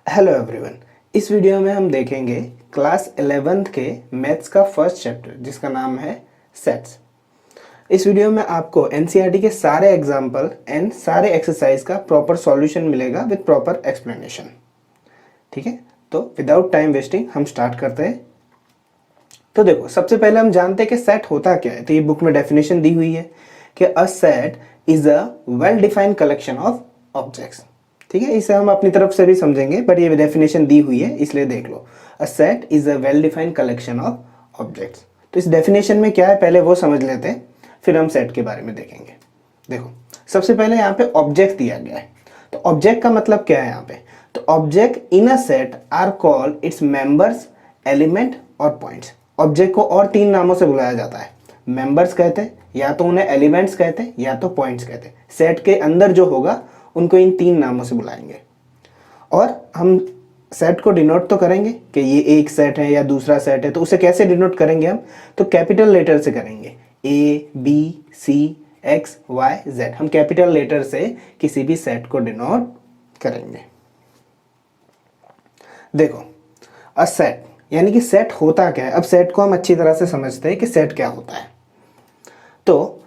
Hello everyone. इस video में हम देखेंगे क्लास 11th के मैथ्स का फर्स्ट चैप्टर जिसका नाम है सेट्स। इस वीडियो में आपको एनसीईआरटी के सारे एग्जाम्पल एंड सारे एक्सरसाइज का प्रॉपर सॉल्यूशन मिलेगा विद प्रॉपर एक्सप्लेनेशन। ठीक है, तो विदाउट टाइम वेस्टिंग हम स्टार्ट करते हैं। तो देखो, सबसे पहले हम जानते हैं कि सेट होता क्या है। तो ये बुक में डेफिनेशन दी हुई है कि अ set is a well defined collection of objects. ठीक है, इसे हम अपनी तरफ से भी समझेंगे बट ये डेफिनेशन दी हुई है इसलिए देख लो। A set is a well defined collection of objects. तो इस डेफिनेशन में क्या है पहले वो समझ लेते हैं, फिर हम सेट के बारे में देखेंगे। देखो, सबसे पहले यहाँ पे ऑब्जेक्ट दिया गया है। तो ऑब्जेक्ट का मतलब क्या है यहाँ पे? तो object in a set are called its members, element और पॉइंट्स। ऑब्जेक्ट को और तीन नामों से बुलाया जाता है। मेंबर्स कहते हैं, या तो उन्हें एलिमेंट्स कहते हैं, या तो पॉइंट्स कहते हैं। सेट के अंदर जो होगा उनको इन तीन नामों से बुलाएंगे। और हम सेट को डिनोट तो करेंगे कि ये एक सेट है या दूसरा सेट है। तो उसे कैसे डिनोट करेंगे हम? तो कैपिटल लेटर से करेंगे। A B C X Y Z, हम कैपिटल लेटर से किसी भी सेट को डिनोट करेंगे। देखो, अ सेट यानी कि सेट होता क्या है। अब सेट को हम अच्छी तरह से समझते हैं कि सेट क्या होता है। तो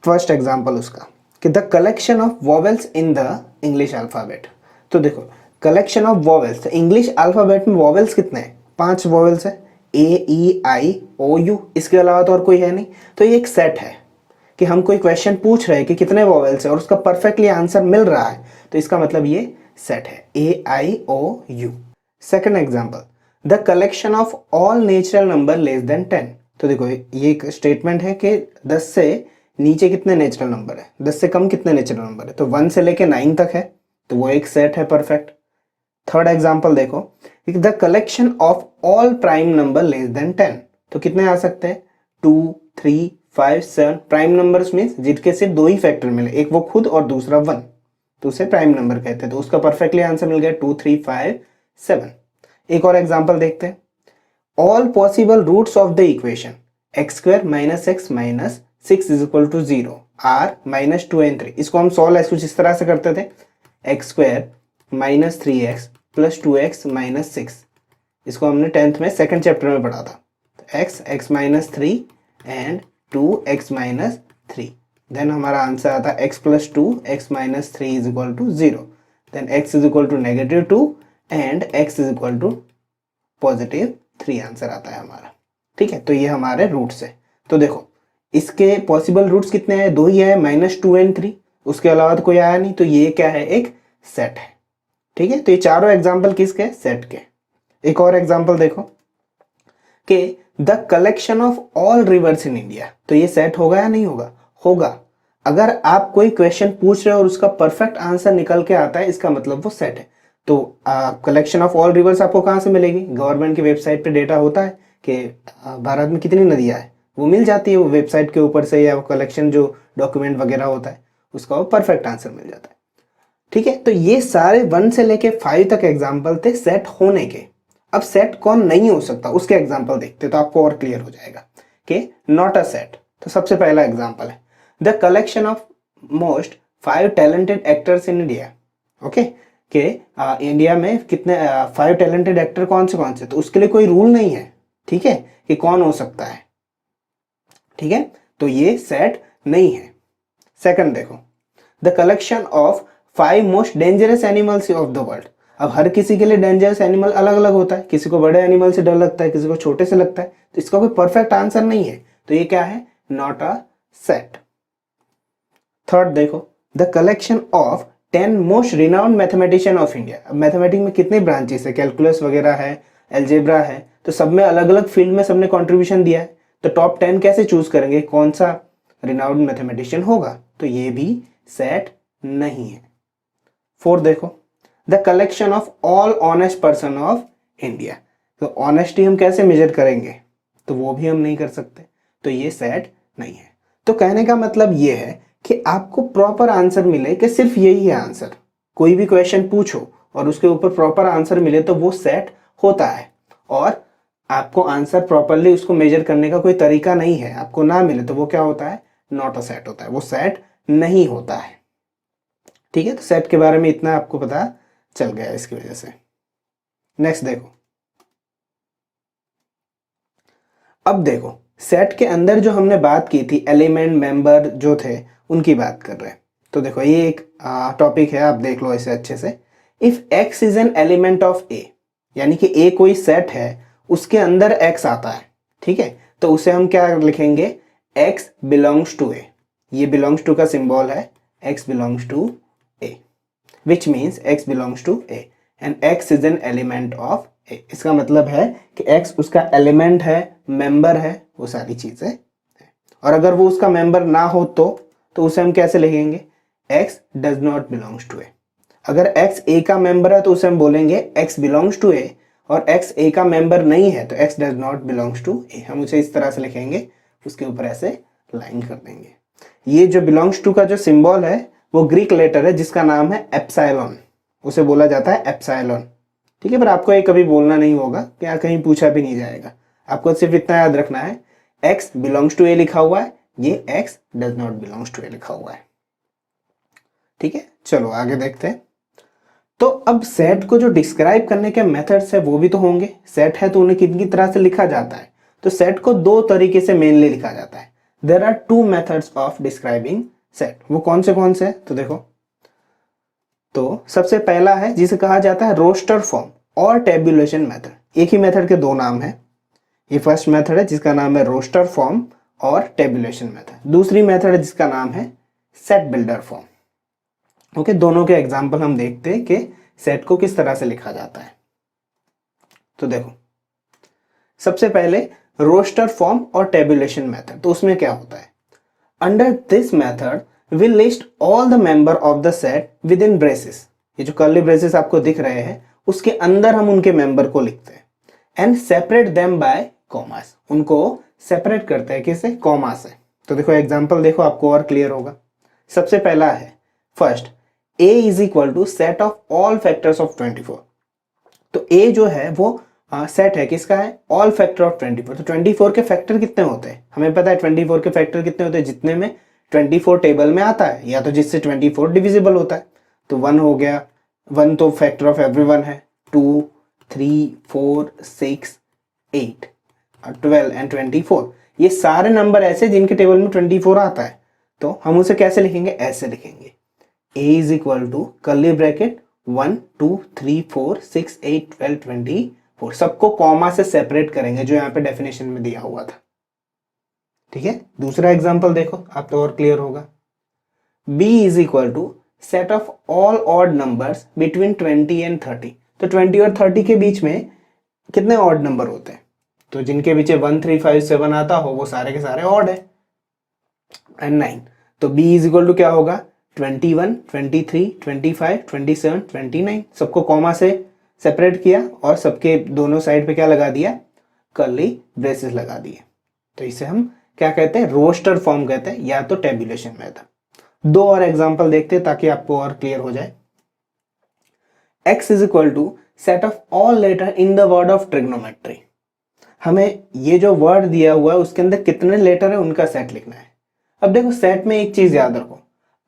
फर्स्ट एग्जांपल उसका कि the collection of vowels in the English alphabet. तो देखो, कलेक्शन ऑफ वॉवेल्स, तो इंग्लिश अल्फाबेट में वॉवेल्स कितने हैं? 5 वॉवेल्स है, ए ई आई ओ यू। इसके अलावा तो और कोई है नहीं। तो ये एक सेट है कि हम कोई क्वेश्चन पूछ रहे हैं कि कितने वॉवेल्स है और उसका परफेक्टली आंसर मिल रहा है, तो इसका मतलब ये सेट है, A I O U. Second example, the collection of all natural number less than 10। तो देखो, ये एक स्टेटमेंट है कि 10 से नीचे कितने नेचुरल नंबर है, 10 से कम कितने नेचुरल नंबर है। तो 1 से लेके 9 तक है, तो वो एक सेट है परफेक्ट। थर्ड एग्जाम्पल देखो, the collection of all prime number less than 10। तो कितने आ सकते हैं? 2 3 5 7। प्राइम नंबर्स मीन्स जिनके सिर्फ दो ही फैक्टर मिले, एक वो खुद और दूसरा 1, तो उसे प्राइम नंबर कहते हैं। तो उसका परफेक्टली आंसर मिल गया 2 3 5 7। एक और एग्जाम्पल देखते हैं, all possible roots of the equation X square minus X minus 6 is equal to 0 are minus 2 and 3। इसको हम सॉल्व कुछ इस तरह से करते थे, x square minus 3x plus 2x minus 6। इसको हमने 10th में सेकंड चैप्टर में पढ़ा था। X X minus 3 and 2x minus 3। Then हमारा आंसर आता है x plus 2 x minus 3 is equal to 0। Then x is equal to negative 2 and x is equal to positive 3 answer आता है हमारा। ठीक है, तो ये हमारे रूट्स है। तो देखो, इसके पॉसिबल रूट्स कितने हैं? दो ही है, माइनस 2 एंड 3। उसके अलावा तो कोई आया नहीं, तो ये क्या है? एक सेट है। ठीक है, तो ये चारों एग्जाम्पल किसके? सेट के। एक और एग्जाम्पल देखो कि the collection of all reverse in India. तो ये सेट होगा या नहीं होगा? होगा। अगर आप कोई क्वेश्चन पूछ रहे हो और उसका परफेक्ट आंसर निकल के आता है, इसका मतलब वो सेट है। तो कलेक्शन ऑफ ऑल रिवर्स आपको कहाँ से मिलेगी? गवर्नमेंट की वेबसाइट पे डेटा होता है कि भारत में कितनी नदियाँ हैं, वो मिल जाती है वो वेबसाइट के ऊपर से, या वो कलेक्शन जो डॉक्यूमेंट वगैरह होता है उसका वो परफेक्ट आंसर मिल जाता है। ठीक है, तो ये सारे 1 से लेके 5 तक एग्जाम्पल थे सेट होने के। अब सेट कौन नहीं हो सकता उसके एग्जाम्पल देखते तो आपको और क्लियर हो जाएगा कि नॉट अ सेट। तो सबसे पहला एग्जाम्पल है the collection of most 5 talented actors in India. Okay, कि इंडिया में कितने 5 टैलेंटेड एक्टर कौन से? तो उसके लिए कोई रूल नहीं है, ठीक है, कि कौन हो सकता है। ठीक है, तो ये सेट नहीं है। सेकंड देखो, the collection of 5 most dangerous animals of the world. अब हर किसी के लिए डेंजरस एनिमल अलग अलग होता है, किसी को बड़े एनिमल से डर लगता है, किसी को छोटे से लगता है, तो इसका कोई परफेक्ट आंसर नहीं है। तो ये क्या है? Not a set. थर्ड देखो, the collection of 10 most renowned mathematician of India. अब मैथमेटिक्स में कितने ब्रांचेस है? कैलकुलस वगैरह है, एल्जेब्रा है, तो सब में अलग अलग फील्ड में सबने कॉन्ट्रीब्यूशन दिया है। तो टॉप 10 कैसे चूज करेंगे कौन सा रिनाउंड मैथमेटिशियन होगा? तो ये भी सेट नहीं है। फोर्थ देखो, the collection of all honest person of India. तो ऑनेस्टी हम कैसे मेजर करेंगे? तो वो भी हम नहीं कर सकते, तो ये सेट नहीं है। तो कहने का मतलब ये है कि आपको प्रॉपर आंसर मिले कि सिर्फ यही है आंसर। कोई भी क्वेश्चन पूछो और उसके ऊपर प्रॉपर आंसर मिले तो वो सेट होता है। और आपको आंसर प्रॉपरली उसको मेजर करने का कोई तरीका नहीं है, आपको ना मिले तो वो क्या होता है? नॉट अ सेट होता है, वो सेट नहीं होता है। ठीक है, तो सेट के बारे में इतना आपको पता चल गया इसकी वजह से। नेक्स्ट देखो, अब देखो सेट के अंदर जो हमने बात की थी एलिमेंट मेंबर जो थे उनकी बात कर रहे हैं। तो देखो ये एक टॉपिक है, आप देख लो इसे अच्छे से। If x is an element of a, यानी कि a कोई सेट है उसके अंदर x आता है, ठीक है, तो उसे हम क्या लिखेंगे, x बिलोंग्स टू a। ये बिलोंग्स टू का सिंबल है, x belongs to a, which means x belongs to a and x is an element of a। इसका मतलब है कि x उसका एलिमेंट है, मेंबर है, वो सारी चीजें है। और अगर वो उसका मेंबर ना हो तो उसे हम कैसे लिखेंगे, x does not belongs to a। अगर x a का मेंबर है तो उसे हम बोलेंगे x बिलोंग्स टू a, और x a का मेंबर नहीं है तो x does not belongs to a। हम उसे इस तरह से लिखेंगे, उसके ऊपर ऐसे लाइन कर देंगे। ये जो बिलोंग्स टू का जो सिंबल है वो ग्रीक लेटर है जिसका नाम है एप्सिलॉन, उसे बोला जाता है एप्सिलॉन, ठीक है। पर आपको ये कभी बोलना नहीं होगा, क्या कहीं पूछा भी नहीं जाएगा। आपको सिर्फ इतना याद रखना है, x बिलोंग्स टू a लिखा हुआ है, ये x does not belongs to a लिखा हुआ है, ठीक है। चलो आगे देखते हैं। तो अब सेट को जो डिस्क्राइब करने के मेथड्स है वो भी तो होंगे। सेट है तो उन्हें कितनी तरह से लिखा जाता है, तो सेट को दो तरीके से मेनली लिखा जाता है। There are two methods of describing set. वो कौन से तो देखो, तो सबसे पहला है जिसे कहा जाता है रोस्टर फॉर्म और टेबुलेशन मेथड। एक ही मेथड के दो नाम है। ये फर्स्ट मेथड है जिसका नाम है रोस्टर फॉर्म और टेबुलेशन मेथड। दूसरी मेथड है जिसका नाम है सेट बिल्डर फॉर्म। ओके, दोनों के एग्जांपल हम देखते हैं कि सेट को किस तरह से लिखा जाता है। तो देखो, सबसे पहले रोस्टर फॉर्म और टेबुलेशन मेथड। तो उसमें क्या होता है, under this method will list all the member of the set with in braces. ये जो कर्ली ब्रेसेस आपको दिख रहे हैं उसके अंदर हम उनके मेंबर को लिखते हैं, and separate them by commas. उनको सेपरेट करते हैं किससे, कॉमा से। तो देखो एग्जांपल देखो, आपको और क्लियर होगा। सबसे पहला है first, a is equal to set of all factors of 24। तो a जो है वो सेट है किसका है, ऑल फैक्टर ऑफ 24। तो 24 के फैक्टर कितने होते हैं, हमें पता है 24 के फैक्टर कितने होते हैं, जितने में 24 टेबल में आता है या तो जिससे 24 डिविजिबल होता है। तो 1 हो गया, 1 तो फैक्टर ऑफ एवरीवन है, 2 3 4 6 8 12 एंड 24। ये सारे नंबर ऐसे जिनके टेबल में 24 आता है। तो हम उसे कैसे लिखेंगे, ऐसे लिखेंगे, a is equal to curly bracket 1 2 3 4 6 8 12 24। सबको कॉमा से सेपरेट करेंगे जो यहाँ पे डेफिनेशन में दिया हुआ था, ठीक है। दूसरा एग्जांपल देखो, आप तो और क्लियर होगा। b is equal to set of all odd numbers between 20 and 30। तो 20 और 30 के बीच में कितने ऑड नंबर होते हैं, तो जिनके पीछे 1 3 5 7 आता हो वो सारे के सारे ऑड है, एंड 9। तो b इज इक्वल टू क्या होगा, 21 23 25 27 29। सबको कॉमा से सेपरेट किया और सबके दोनों साइड पे क्या लगा दिया, कर्ली ब्रेसेस लगा दिए। तो इसे हम क्या कहते हैं, रोस्टर फॉर्म कहते हैं या तो टेबुलेशन मेथड। दो और एग्जांपल देखते हैं ताकि आपको और क्लियर हो जाए। x is equal to set of all letter in the word of trigonometry. हमें ये जो वर्ड दिया हुआ है उसके अंदर कितने लेटर है उनका सेट लिखना है। अब देखो सेट में एक चीज याद रखो,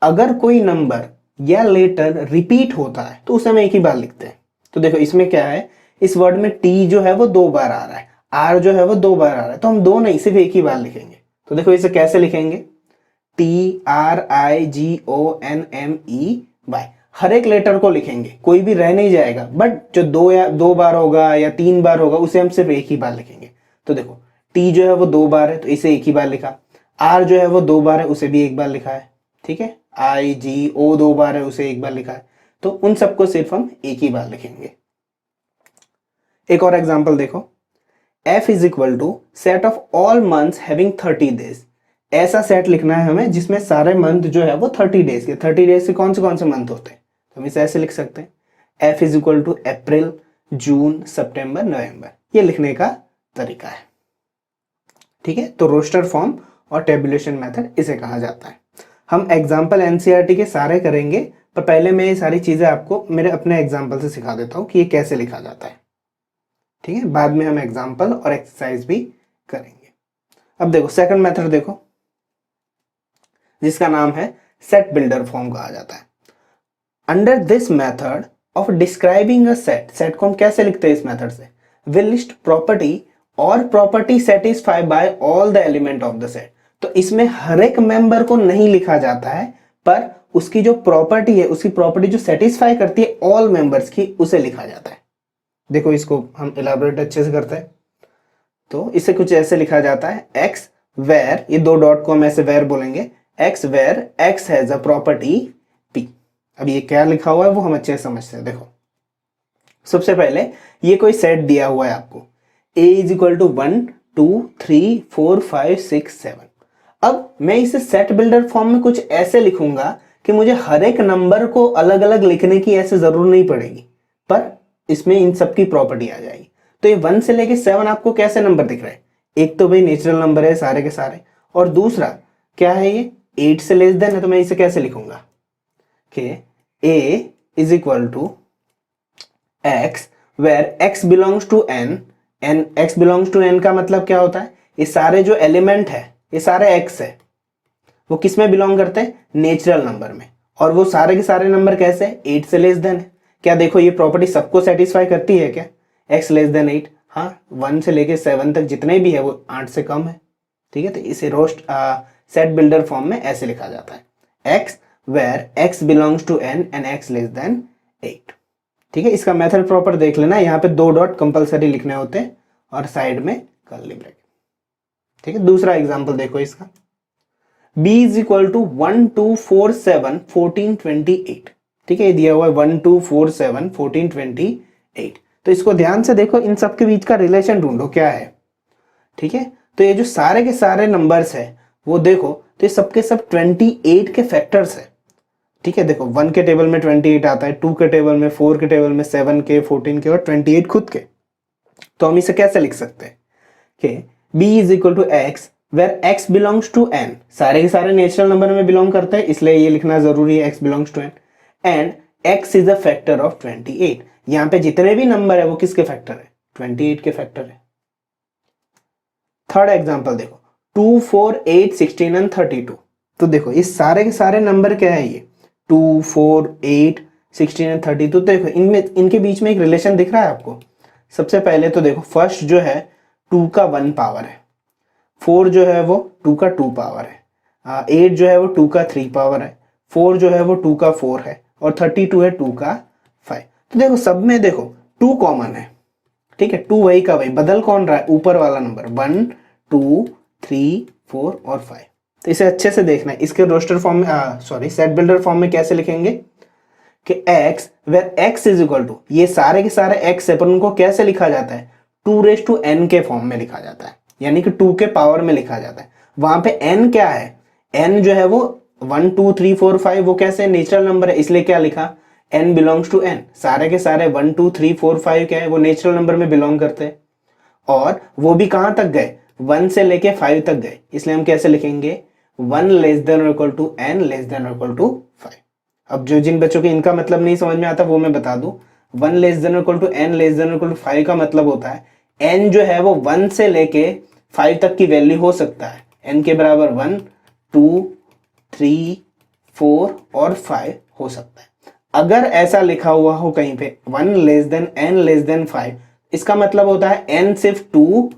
अगर कोई नंबर या लेटर रिपीट होता है तो उसे हम एक ही बार लिखते हैं। तो देखो इसमें क्या है, इस वर्ड में t जो है वो 2 बार आ रहा है, r जो है वो 2 बार आ रहा है, तो हम दो नहीं सिर्फ एक ही बार लिखेंगे। तो देखो इसे कैसे लिखेंगे, TRIGONMEY। हर एक लेटर को लिखेंगे, कोई भी रह नहीं जाएगा, बट जो 2 बार होगा या 3 बार होगा उसे हम सिर्फ एक ही बार लिखेंगे। तो देखो t जो है वो 2 बार है तो इसे एक ही बार लिखा, r जो है वो 2 बार है उसे भी एक बार लिखा है, ठीक है। IGO 2 बार है उसे एक बार लिखा है, तो उन सबको सिर्फ हम एक ही बार लिखेंगे। एक और एग्जांपल देखो, f is equal to set of all months having 30 days. ऐसा सेट लिखना है हमें जिसमें सारे मंथ जो है वो 30 डेज के। 30 डेज से कौन से मंथ होते हैं, तो हम इसे ऐसे लिख सकते हैं, f इज इक्वल टू अप्रैल जून सितंबर नवंबर। ये लिखने का तरीका है, ठीक है। तो रोस्टर फॉर्म और टेबुलेशन मेथड इसे कहा जाता है। हम एग्जाम्पल एनसीईआरटी के सारे करेंगे, पर पहले मैं ये सारी चीजें आपको मेरे अपने एग्जाम्पल से सिखा देता हूँ कि ये कैसे लिखा जाता है, ठीक है। बाद में हम एग्जाम्पल और एक्सरसाइज भी करेंगे। अब देखो सेकंड मेथड देखो, जिसका नाम है सेट बिल्डर फॉर्म कहा जाता है। Under this method of describing a set, set को हम कैसे लिखते हैं इस मेथड से, विल लिस्ट प्रॉपर्टी और property satisfy by all the element of the set. तो इसमें हर एक मेंबर को नहीं लिखा जाता है, पर उसकी जो प्रॉपर्टी है, उसकी प्रॉपर्टी जो सेटिस्फाई करती है ऑल मेंबर्स की, उसे लिखा जाता है। देखो इसको हम इलाबोरेट अच्छे से करते हैं। तो इसे कुछ ऐसे लिखा जाता है, एक्स वेयर, ये दो डॉट को हम ऐसे वेयर बोलेंगे, X where X has a property P. अब ये क्या लिखा हुआ है वो हम अच्छे से समझते हैं। देखो सबसे पहले ये कोई सेट दिया हुआ है आपको, a इज इक्वल टू 1 2 3 4 5 6 7। अब मैं इसे सेट बिल्डर फॉर्म में कुछ ऐसे लिखूंगा कि मुझे हर एक नंबर को अलग अलग लिखने की ऐसे जरूरत नहीं पड़ेगी, पर इसमें इन सब की प्रॉपर्टी आ जाएगी। तो ये 1 से लेके 7 आपको कैसे नंबर दिख रहे हैं, एक तो भाई नेचुरल नंबर है सारे के सारे, और दूसरा क्या है, ये 8 से लेस देन है। तो मैं इसे कैसे लिखूंगा कि a is equal to x where x belongs to n, n x belongs to n का मतलब क्या होता है, ये सारे जो एलिमेंट है ये सारे x है, वो किस में बिलोंग करते हैं, नेचुरल नंबर में। और वो सारे के सारे नंबर कैसे, 8 से लेस देन है। क्या देखो ये प्रॉपर्टी सबको सेटिस्फाई करती है क्या, x लेस देन 8, हाँ 1 से लेके 7 तक जितने भी है वो 8 से कम है। ठीक है, तो इसे रोस्ट सेट बिल्डर फॉर्म में ऐसे लिखा जाता है, x where x belongs to n and x less than 8। ठीक है, इसका मेथड प्रॉपर देख लेना, यहाँ पे 2 डॉट कंपलसरी लिखने होते हैं और साइड में कर्ली ब्रैकेट। ठीक है, दूसरा एग्जांपल देखो इसका, b इज इक्वल टू 1 2 4 7 14 28। ठीक है, ये दिया हुआ है 1 2 4 7 14 28। तो इसको ध्यान से देखो, इन सब के बीच का रिलेशन ढूंढो क्या है। ठीक है, तो ये जो सारे के सारे नंबर्स है वो देखो, तो ये सबके सब 28 के फैक्टर्स है। ठीक है, देखो 1 के टेबल में 28 आता है, 2 के टेबल में, 4 के टेबल में, 7 के, 14 के और 28 खुद के। तो हम इसे कैसे लिख सकते हैं कि b is equal to x where x belongs to n, सारे के सारे नेचुरल नंबर में बिलोंग करते हैं इसलिए ये लिखना जरूरी है, x belongs to n, and x is a factor of 28। यहाँ पे जितने भी नंबर है वो किसके फैक्टर है, 28 के फैक्टर है। थर्ड एग्जांपल देखो, 2 4 8 16 एंड 32। तो देखो ये सारे के सारे नंबर क्या है, ये 2 4 8 16 एंड 32। तो देखो इनमें, इनके बीच में एक रिलेशन दिख रहा है आपको। सबसे पहले तो देखो फर्स्ट जो है 2 का 1 पावर है, 4 जो है वो 2 का 2 पावर है, 8 जो है वो 2 का 3 पावर है, 4 जो है वो 2 का 4 है, और 32 है 2 का 5। तो देखो सब में देखो 2 कॉमन है। ठीक है, 2 वही का वही, बदल कौन रहा है, ऊपर वाला नंबर 1 2 3 4 और 5। तो इसे अच्छे से देखना है, इसके रोस्टर फॉर्म में सॉरी सेट बिल्डर फॉर्म में कैसे लिखेंगे कि x where x is equal to, ये सारे के सारे x है पर उनको कैसे लिखा जाता है, 2n के फॉर्म में लिखा जाता है, यानी कि 2 के पावर में लिखा जाता है। वहां पे n क्या है, n जो है वो 1 2 3 4 5 वो कैसे नेचुरल नंबर है, इसलिए क्या लिखा, n बिलोंग्स टू n, सारे के सारे 1 2 3 4 5 क्या है, वो नेचुरल नंबर में बिलोंग करते हैं, और वो भी कहां तक गए, 1 से लेके 5 तक गए, इसलिए हम कैसे लिखेंगे, 1 लेस देन और equal to n less than और इक्वल टू 5। अब जो जिन बच्चों के इनका मतलब नहीं समझ में आता वो मैं बता दूं, 1 लेस देन और equal to n less than और इक्वल टू 5 का मतलब होता है n जो है वो 1 से लेके 5 तक की वैल्यू हो सकता है, n के बराबर 1 2 3 4 और 5 हो सकता है। अगर ऐसा लिखा हुआ हो कहीं पे 1 less then n less then 5, इसका मतलब होता है n सिर्फ 2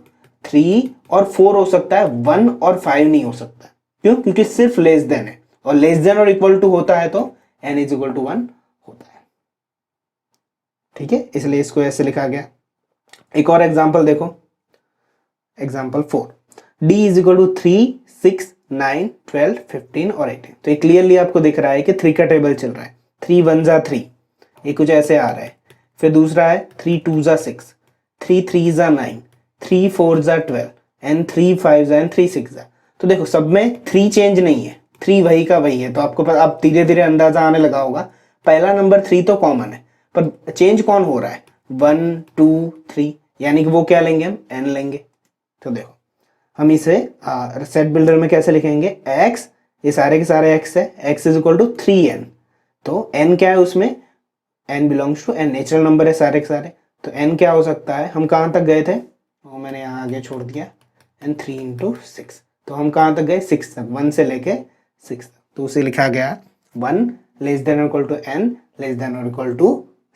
3 और 4 हो सकता है, 1 और 5 नहीं हो सकता। क्यों, क्योंकि सिर्फ लेस देन है, और लेस देन और इक्वल टू होता है तो n इज इक्वल टू 1 होता है। ठीक है, इसलिए इसको ऐसे लिखा गया। एक और एग्जांपल देखो, example 4, d is equal to 3 6 9 12 15 और 18। तो ये क्लियरली आपको दिख रहा है कि 3 का टेबल चल रहा है, 3 1 जा 3, ये कुछ ऐसे आ रहा है। फिर दूसरा है 3 2 जा 6, 3 3 जा 9, 3 4 जा 12 एंड 3 5 जा एंड 3 6 जा। तो देखो सब में 3 चेंज नहीं है, 3 वही का वही है। तो आपको अब धीरे धीरे अंदाजा आने लगा होगा, पहला नंबर 3 तो कॉमन है पर चेंज कौन हो रहा है, 1 2 3, यानी कि वो क्या लेंगे, हम n लेंगे। तो देखो हम इसे सेट बिल्डर में कैसे लिखेंगे, x, ये सारे के सारे x है, x is equal to 3n। तो n क्या है उसमें, n belongs to n, natural number है सारे के सारे, तो n क्या हो सकता है, हम कहाँ तक गए थे, वो मैंने यहाँ आगे छोड़ दिया, n 3 इंटू 6, तो हम कहाँ तक गए 6 तक, 1 से लेके 6 तक। तो उसे लिखा गया 1 लेस देन और equal to n less than और इक्वल टू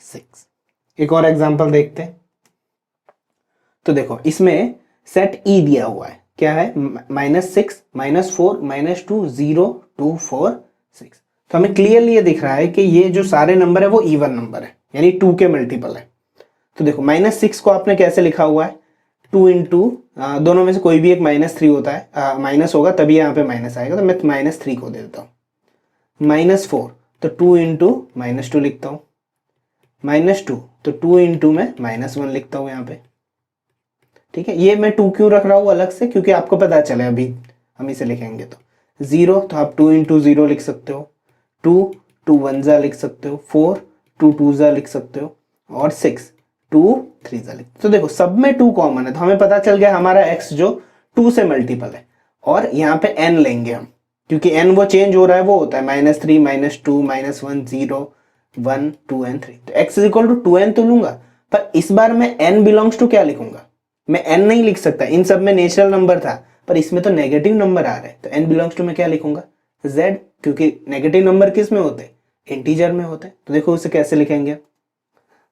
6। एक और एग्जांपल देखते हैं। तो देखो इसमें सेट ई दिया हुआ है, क्या है, -6, -4, -2, 0, 2, 4, 6। तो हमें क्लियरली ये दिख रहा है कि ये जो सारे नंबर है वो इवन नंबर है, यानी 2 के मल्टीपल है। तो देखो -6 को आपने कैसे लिखा हुआ है, 2 इंटू, दोनों में से कोई भी एक -3 होता है, माइनस होगा तभी यहाँ पे माइनस आएगा, तो मैं -3 को दे देता हूँ। -4 तो 2 इंटू -2 लिखता हूँ, -2 तो 2 इंटू में -1 लिखता हूँ यहाँ पे। ठीक है, ये मैं 2 क्यों रख रहा हूँ अलग से, क्योंकि आपको पता चले अभी हम इसे लिखेंगे। तो 0 तो आप 2 इंटू 0 लिख सकते हो, 2 2 1 जा लिख सकते हो, 4 2 2 जा लिख सकते हो, और 6 2 3 जा लिख। तो देखो सब में 2 कॉमन है, तो हमें पता चल गया हमारा x जो 2 से मल्टीपल है। और यहाँ पे n लेंगे हम, क्योंकि n वो चेंज हो रहा है, वो होता है -3, -2, -1, 0, 1, 2 एंड 3। तो x is equal to 2n तो लूंगा, पर इस बार मैं n बिलोंग्स टू क्या लिखूंगा, मैं n नहीं लिख सकता, इन सब में नेचुरल नंबर था, पर इसमें तो नेगेटिव नंबर आ रहे हैं, तो n बिलोंग्स टू मैं क्या लिखूंगा, z, क्योंकि नेगेटिव नंबर किस में होते हैं, इंटीजर में होते हैं। तो देखो उसे कैसे लिखेंगे,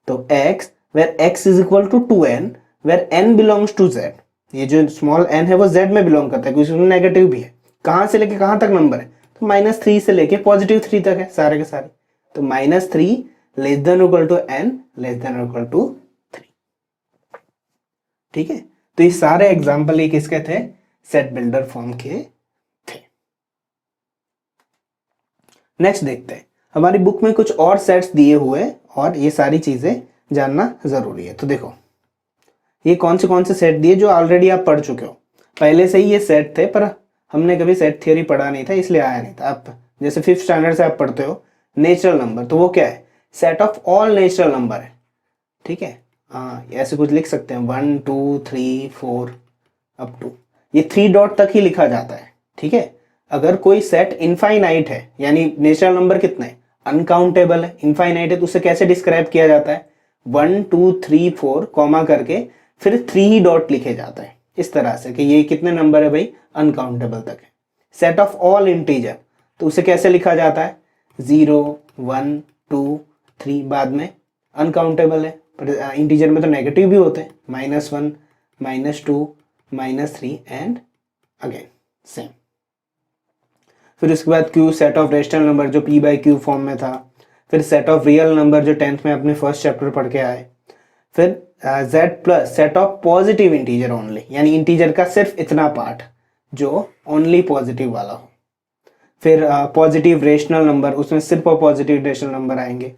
तो x where x is equal to 2n where n belongs to z, ये जो स्मॉल n है वो z में बिलोंग करता है, क्योंकि उसमें नेगेटिव भी है। कहां से लेके कहां तक नंबर है, तो -3 से लेके +3 तक है सारे के सारे। तो -3 less than equal to n less than equal to 3। ठीक है, तो ये सारे एग्जाम्पल ये किसके थे, सेट बिल्डर फॉर्म के थे। नेक्स्ट देखते हैं, हमारी बुक में कुछ और सेट्स दिए हुए और ये सारी चीजें जानना जरूरी है। तो देखो ये कौन से सेट दिए जो ऑलरेडी आप पढ़ चुके हो, पहले से ही ये सेट थे, पर हमने कभी सेट थ्योरी पढ़ा नहीं था इसलिए आया नहीं था। आप जैसे 5th स्टैंडर्ड से आप पढ़ते हो नेचुरल नंबर, तो वो क्या है, set of all natural number है। ठीक है, हाँ ऐसे कुछ लिख सकते हैं, 1 2 3 4 अप टू, ये 3 डॉट तक ही लिखा जाता है। ठीक है, अगर कोई सेट इनफाइनाइट है, यानी नेचुरल नंबर कितने, अनकाउंटेबल है, इनफाइनाइट है, तो उसे कैसे डिस्क्राइब किया जाता है, 1 2 3 4 कॉमा करके फिर 3 ही डॉट लिखे जाता है, इस तरह से कि ये कितने नंबर है भाई, अनकाउंटेबल तक है। सेट ऑफ ऑल इंटीजर, तो उसे कैसे लिखा जाता है, 0 1 2 3, बाद में अनकाउंटेबल है, पर इंटीजर में तो नेगेटिव भी होते हैं, -1 -2 -3 एंड अगेन सेम। फिर उसके बाद Q set of rational number जो P बाई Q फॉर्म में था, फिर सेट ऑफ रियल नंबर जो 10th में अपने फर्स्ट चैप्टर पढ़ के आए, फिर Z plus set of positive integer only, यानी इंटीजर का सिर्फ इतना पार्ट जो ओनली पॉजिटिव वाला हो, फिर पॉजिटिव रेशनल नंबर, उसमें सिर्फ पॉजिटिव रेशनल नंबर आएंगे,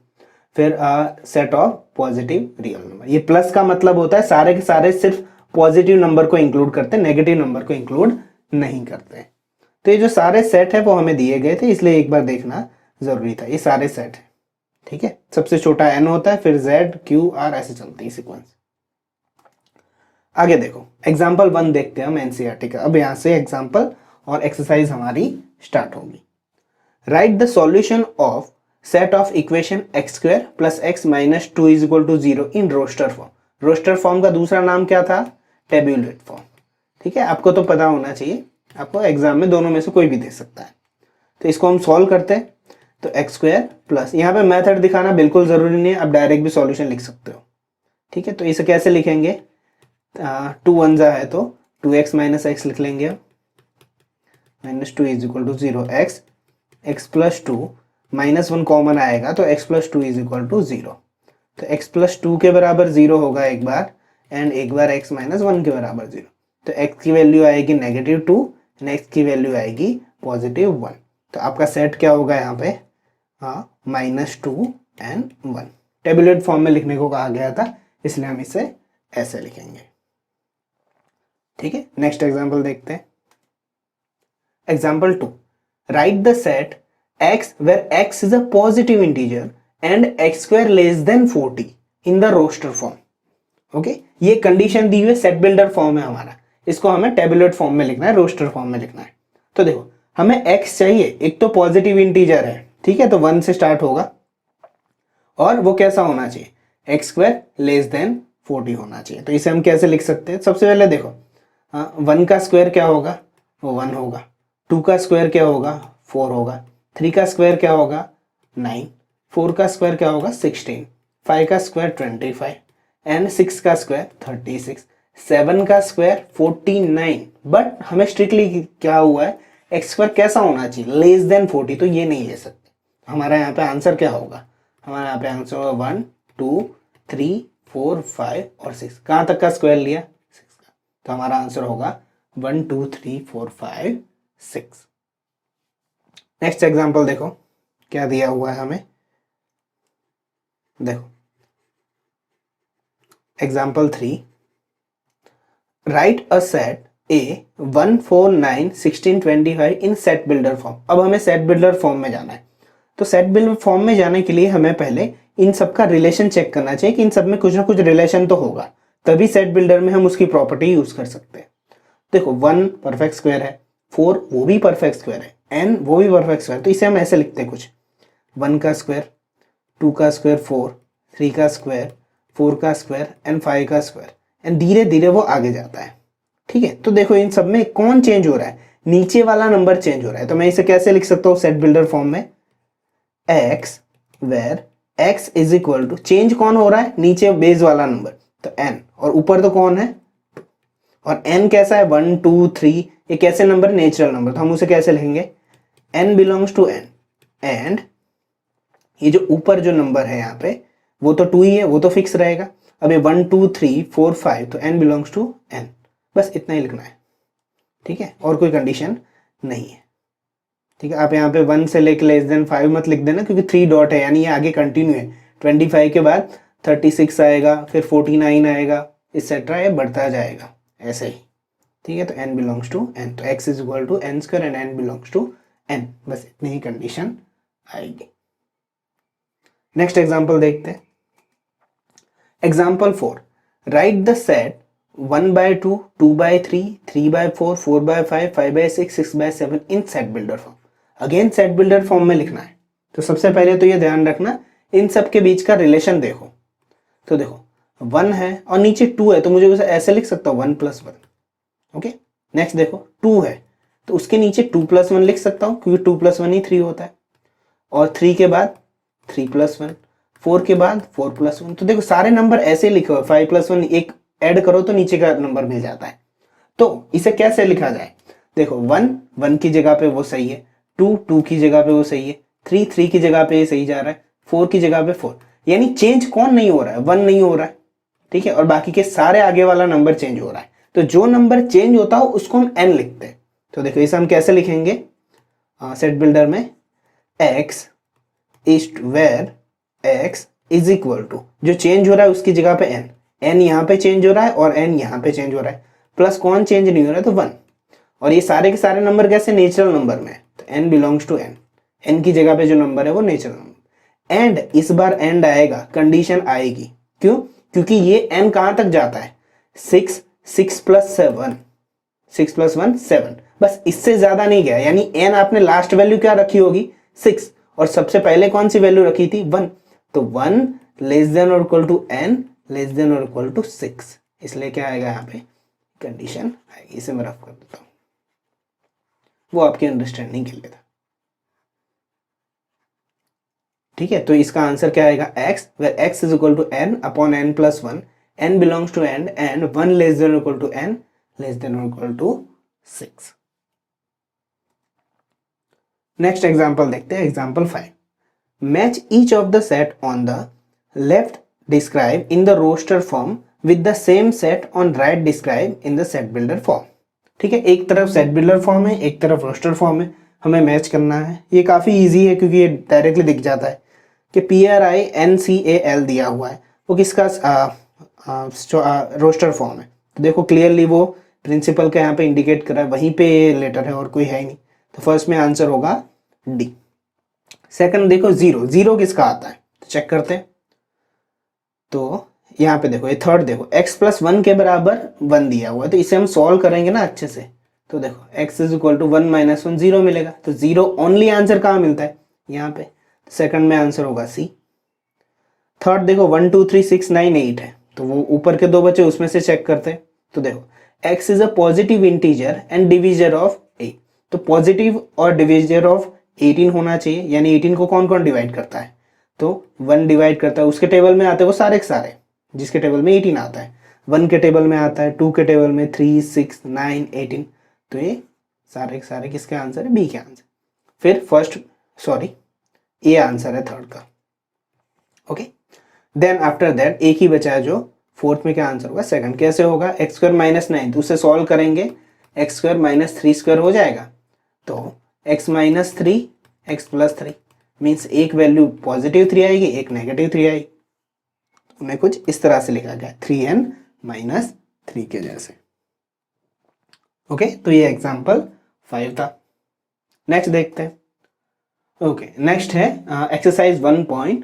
फिर set of positive real number. ये प्लस का मतलब होता है सारे के सारे सिर्फ पॉजिटिव नंबर को इंक्लूड करते हैं, नेगेटिव नंबर को इंक्लूड नहीं करते। तो ये जो सारे सेट है वो हमें दिए गए थे, इसलिए एक बार देखना जरूरी था। ये सारे सेट है, ठीक है, सबसे छोटा n होता है, फिर Z Q R ऐसे चलते हैं सीक्वेंस। आगे देखो एग्जाम्पल 1 देखते हैं हम एनसीईआरटी का। अब यहां से एग्जाम्पल और एक्सरसाइज हमारी स्टार्ट होगी। Write the solution of set of equation x² + x - 2 = 0 in roster form. Roster form का दूसरा नाम क्या था, टेबुलेट फॉर्म। ठीक है, आपको तो पता होना चाहिए, आपको एग्जाम में दोनों में से कोई भी दे सकता है। तो इसको हम सॉल्व करते हैं, तो x² प्लस, यहाँ पे मेथड दिखाना बिल्कुल जरूरी नहीं है, आप डायरेक्ट भी सॉल्यूशन लिख सकते हो। ठीक है, तो इसे कैसे लिखेंगे, 2 1 जा है तो 2x - x लिख लेंगे, -2 = 0, x + 2 -1 कॉमन आएगा तो x + 2 = 0। तो x + 2 के बराबर 0 होगा एक बार, एंड एक बार x - 1 के बराबर 0। तो x की वैल्यू आएगी -2, x की वैल्यू आएगी +1। तो आपका सेट क्या होगा यहाँ पे, -2 एंड 1। टेबुलेट फॉर्म में लिखने को कहा गया था, इसलिए हम इसे ऐसे लिखेंगे। ठीक है, नेक्स्ट एग्जांपल देखते हैं। Example 2, right the set x where x is a positive integer and x² < 40 in the roster form। Okay, ये कंडीशन दी हुई सेट बिल्डर फॉर्म है हमारा, इसको हमें टेबुलेट फॉर्म में लिखना है, रोस्टर फॉर्म में लिखना है। तो देखो हमें x चाहिए, एक तो पॉजिटिव इंटीजर है, ठीक है, तो 1 से स्टार्ट होगा, और वो कैसा होना चाहिए, x² < 40 होना चाहिए। तो इसे हम कैसे लिख सकते हैं, सबसे पहले देखो 1 का स्क्वायर क्या होगा, वो 1 होगा, 2 का स्क्वायर क्या होगा, 4 होगा, 3 का स्क्वायर क्या होगा, 9, 4 का स्क्वायर क्या होगा, 16, 5 का स्क्वायर 25 एंड 6 का स्क्वायर 36, 7 का स्क्वायर 49। बट हमें स्ट्रिक्टली क्या हुआ है, एक्स स्क्वायर कैसा होना चाहिए, लेस देन 40, तो ये नहीं ले सकते। हमारा यहाँ पे आंसर क्या होगा, हमारा यहाँ पे आंसर होगा 1 2 3 4 5 और 6। कहाँ तक का स्क्वायर लिया, 6 का, तो हमारा आंसर होगा 1 2 3 4 5 6। नेक्स्ट एग्जाम्पल देखो क्या दिया हुआ है हमें, देखो example 3, right a set A 1 4 9 16 25 in set builder form. अब हमें सेट बिल्डर फॉर्म में जाना है, तो सेट बिल्डर फॉर्म में जाने के लिए हमें पहले इन सब का रिलेशन चेक करना चाहिए कि इन सब में कुछ ना कुछ रिलेशन तो होगा, तभी सेट बिल्डर में हम उसकी प्रॉपर्टी यूज कर सकते हैं। देखो 1 परफेक्ट स्क्वायर है, 4 वो भी परफेक्ट स्क्वायर है, n वो भी परफेक्ट स्क्वायर, तो इसे हम ऐसे लिखते हैं कुछ 1 का स्क्वायर 2 का स्क्वायर 4, 3 का स्क्वायर 4 का स्क्वायर एंड 5 का स्क्वायर, एंड धीरे धीरे वो आगे जाता है। ठीक है, तो देखो इन सब में कौन चेंज हो रहा है, नीचे वाला नंबर चेंज हो रहा है, तो मैं इसे कैसे लिख सकता हूँ सेट बिल्डर फॉर्म में, x where x is equal to, change कौन हो रहा है, नीचे बेस वाला नंबर तो n, और ऊपर तो कौन है 2, और n कैसा है 1 2 3, ये कैसे नंबर, नेचुरल नंबर, तो हम उसे कैसे लिखेंगे n belongs to n, and ये जो ऊपर जो नंबर है यहाँ पे वो तो 2 ही है, वो तो फिक्स रहेगा। अब ये 1 2 3 4 5, तो n बिलोंग्स टू n, बस इतना ही लिखना है। ठीक है, और कोई कंडीशन नहीं है। ठीक है, आप यहाँ पे 1 से लेकर लेस देन 5 मत लिख देना, क्योंकि 3 डॉट है, यानी ये आगे कंटिन्यू है। 25 के बाद 36 आएगा, फिर 49 आएगा, एक्सेट्रा, ये बढ़ता जाएगा ऐसे ही। ठीक है, तो n बिलोंग्स टू n, तो x is equal to n square and n belongs to n, बस इतनी ही कंडीशन आएगी। नेक्स्ट एग्जाम्पल देखते हैं, example 4, write the set 1/2 2/3 3/4 4/5 5/6 6/7 in set builder form. Again set builder form में लिखना है, तो सबसे पहले तो ये ध्यान रखना इन सब के बीच का रिलेशन देखो, तो देखो 1 है और नीचे 2 है, तो मुझे उसे ऐसे लिख सकता हूँ 1 + 1। ओके, नेक्स्ट देखो 2 है, तो उसके नीचे 2 + 1 लिख सकता हूँ, क्योंकि 2 + 1 ही 3 होता है, और 3 के बाद 3 + 1, 4 के बाद 4 + 1, तो देखो सारे नंबर ऐसे लिखे हुए, 5 + 1 एक ऐड करो तो नीचे का नंबर मिल जाता है। तो इसे कैसे लिखा जाए, देखो 1 1 की जगह पे वो सही है, 2 2 की जगह पे वो सही है, 3 3 की जगह पे ये सही जा रहा है, 4 की जगह पे 4, यानी चेंज कौन नहीं हो रहा है, 1 नहीं हो रहा है। ठीक है, और बाकी के सारे आगे वाला नंबर चेंज हो रहा है, तो जो नंबर चेंज होता हो उसको हम n लिखते हैं। तो देखो इसे हम कैसे लिखेंगे सेट बिल्डर में, x is where x is equal to, जो चेंज हो रहा है उसकी जगह पे n यहाँ पे चेंज हो रहा है और n यहाँ पे चेंज हो रहा है, प्लस कौन चेंज नहीं हो रहा है, तो 1, और ये सारे के सारे नंबर कैसे, नेचुरल नंबर में, तो n बिलोंग्स टू n की जगह पे जो नंबर है वो नेचुरल नंबर, एंड इस बार एंड आएगा, कंडीशन आएगी, क्यों, क्योंकि ये n कहाँ तक जाता है 6 6 + 7 6 + 1 7, बस इससे ज्यादा नहीं गया, यानी n आपने लास्ट वैल्यू क्या रखी होगी 6, और सबसे पहले कौन सी वैल्यू रखी थी 1, तो 1 लेस देन और equal to n less than और इक्वल टू 6, इसलिए क्या आएगा यहाँ पे कंडीशन आएगी। इसे मैं रफ कर देता हूँ, वो आपकी अंडरस्टैंडिंग के लिए था। ठीक है, तो इसका आंसर क्या आएगा x, where x is equal to n upon n + 1, n belongs to n and 1 less than और equal to n less than और इक्वल टू 6। नेक्स्ट एग्जाम्पल देखते हैं, example 5, match each of the set on the left describe in the roster form with the same set on right describe in the set builder form. ठीक है, एक तरफ set builder form है, एक तरफ roster form है, हमें match करना है। ये काफ़ी इजी है क्योंकि ये डायरेक्टली दिख जाता है कि PRINCAL दिया हुआ है, वो किसका रोस्टर फॉर्म है, तो देखो क्लियरली वो प्रिंसिपल का यहाँ पे इंडिकेट कर रहा है, वहीं पे लेटर है और कोई है ही नहीं, तो फर्स्ट में आंसर होगा डी। सेकंड देखो 0 0 किसका आता है, तो चेक करते हैं, तो यहाँ पे देखो ये थर्ड देखो x + 1 के बराबर 1 दिया हुआ है, तो इसे हम सॉल्व करेंगे ना अच्छे से, तो देखो x इज इक्वल टू 1 - 1 0 मिलेगा, तो 0 ओनली आंसर कहाँ मिलता है यहाँ पे, तो सेकंड में आंसर होगा सी। थर्ड देखो 1 2 3 6 9 8 है, तो वो ऊपर के दो बचे उसमें से चेक करते हैं, तो देखो x is a positive integer and divisor of a, तो पॉजिटिव और डिविजर ऑफ 18 होना चाहिए, यानी 18 को कौन कौन डिवाइड करता है, तो 1 डिवाइड करता है, उसके टेबल में आते हैं वो सारे के सारे, जिसके टेबल में 18 आता है, 1 के टेबल में आता है, 2 के टेबल में 3, 6, 9, 18। तो ये सारे के सारे किसके आंसर है? बी के आंसर। फिर ए आंसर है थर्ड का। ओके, देन आफ्टर दैट एक ही बचा है जो फोर्थ में क्या आंसर होगा? सेकंड। कैसे होगा? एक्स स्क्वायर माइनस 9, तो उसे सॉल्व करेंगे, एक्स स्क्वायर माइनस 3 स्क्वायर हो जाएगा, तो x minus 3 x plus 3 means एक वैल्यू पॉजिटिव 3 आएगी, एक नेगेटिव 3 आएगी। उन्हें कुछ इस तरह से लिखा गया 3n माइनस 3 के जैसे। ओके, तो ये एग्जाम्पल 5 था। नेक्स्ट देखते हैं। ओके, नेक्स्ट है एक्सरसाइज 1.1।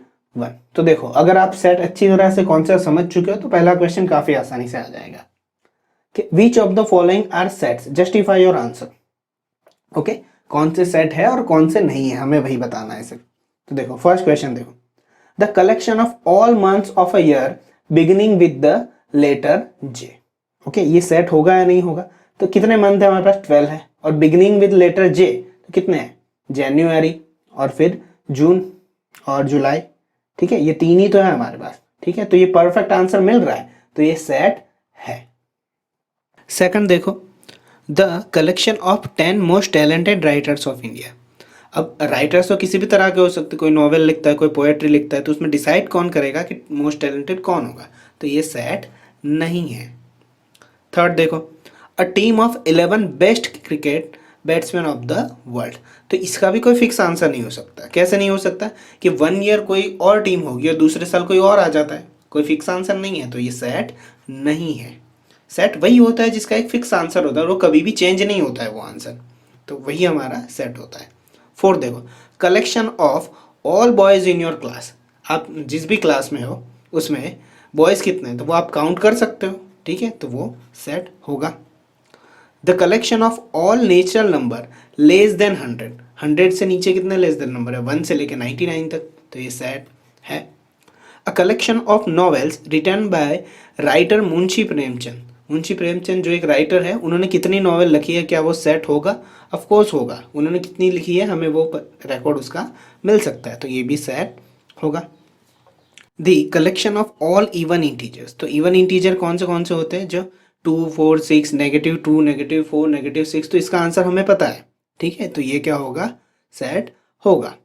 तो देखो, अगर आप सेट अच्छी तरह से कॉन्सेप्ट समझ चुके हो तो पहला क्वेश्चन काफी आसानी से आ जाएगा कि which of the following are sets, justify your answer. Okay, कौन से सेट है और कौन से नहीं है, हमें वही बताना है सिर्फ। तो देखो फर्स्ट क्वेश्चन देखो, the collection of all months of a year beginning with the letter J. Okay, ये सेट होगा या नहीं होगा? तो कितने मंथ है हमारे पास? 12 है, और बिगिनिंग विद लेटर जे तो कितने हैं? जनवरी और फिर जून और जुलाई। ठीक है, ये 3 ही तो है हमारे पास। ठीक है, तो ये परफेक्ट आंसर मिल रहा है, तो ये सेट है। सेकंड देखो, the collection of 10 most talented writers of India. अब राइटर्स तो किसी भी तरह के हो सकते, कोई नॉवेल लिखता है, कोई पोएट्री लिखता है, तो उसमें डिसाइड कौन करेगा कि मोस्ट टैलेंटेड कौन होगा? तो ये सेट नहीं है। थर्ड देखो, a team of 11 best cricket batsman of the world. तो इसका भी कोई फिक्स आंसर नहीं हो सकता। कैसे नहीं हो सकता? कि 1 ईयर कोई और टीम होगी और दूसरे साल कोई और आ जाता है, कोई फिक्स आंसर नहीं है, तो ये सेट नहीं है। सेट वही होता है जिसका एक फिक्स आंसर होता है, वो कभी भी चेंज नहीं होता है वो आंसर, तो वही हमारा सेट होता है। फोर्थ देखो, collection of all boys in your class. आप जिस भी क्लास में हो उसमें बॉयज कितने हैं तो वो आप काउंट कर सकते हो। ठीक है, तो वो सेट होगा। The collection of all natural number less then 100। 100 से नीचे कितने लेस देन नंबर है? 1 से लेकर 99 तक, तो ये सेट है। A collection of novels written by writer Munshi Premchand. Munshi Premchand जो एक राइटर है, उन्होंने कितनी नॉवेल लिखी है? क्या वो सेट होगा? ऑफ कोर्स होगा। उन्होंने कितनी लिखी है हमें वो रिकॉर्ड उसका मिल सकता है, तो ये भी सेट होगा। The collection of all even integers. तो इवन इंटीजर कौन से होते हैं? जो 2, 4, 6, -2, -4, -6, तो इसका आंसर हमें पता है। ठीक है, तो ये क्या होगा? सेट होगा।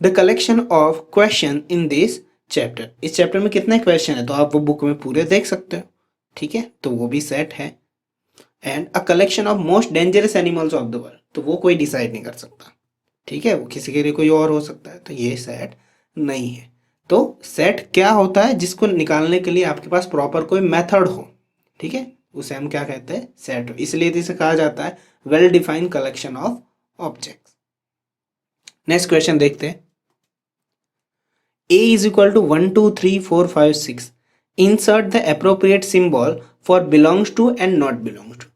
The collection of question in this chapter. इस चैप्टर में कितने क्वेश्चन है तो आप वो बुक में पूरे देख सकते हो। ठीक है, तो वो भी सेट है। And a collection of most dangerous animals of the world, तो वो कोई डिसाइड नहीं कर सकता। ठीक है, वो किसी के लिए कोई और हो सकता है, तो ये सेट नहीं है। तो सेट क्या होता है? जिसको निकालने के लिए आपके पास प्रॉपर कोई मेथड हो। ठीक है, उसे हम क्या कहते हैं? सेट। इसलिए इसे कहा जाता है well defined collection of objects. Next question देखते हैं। A is equal to 1, 2, 3, 4, 5, 6. Insert the appropriate symbol for belongs to and not belongs to.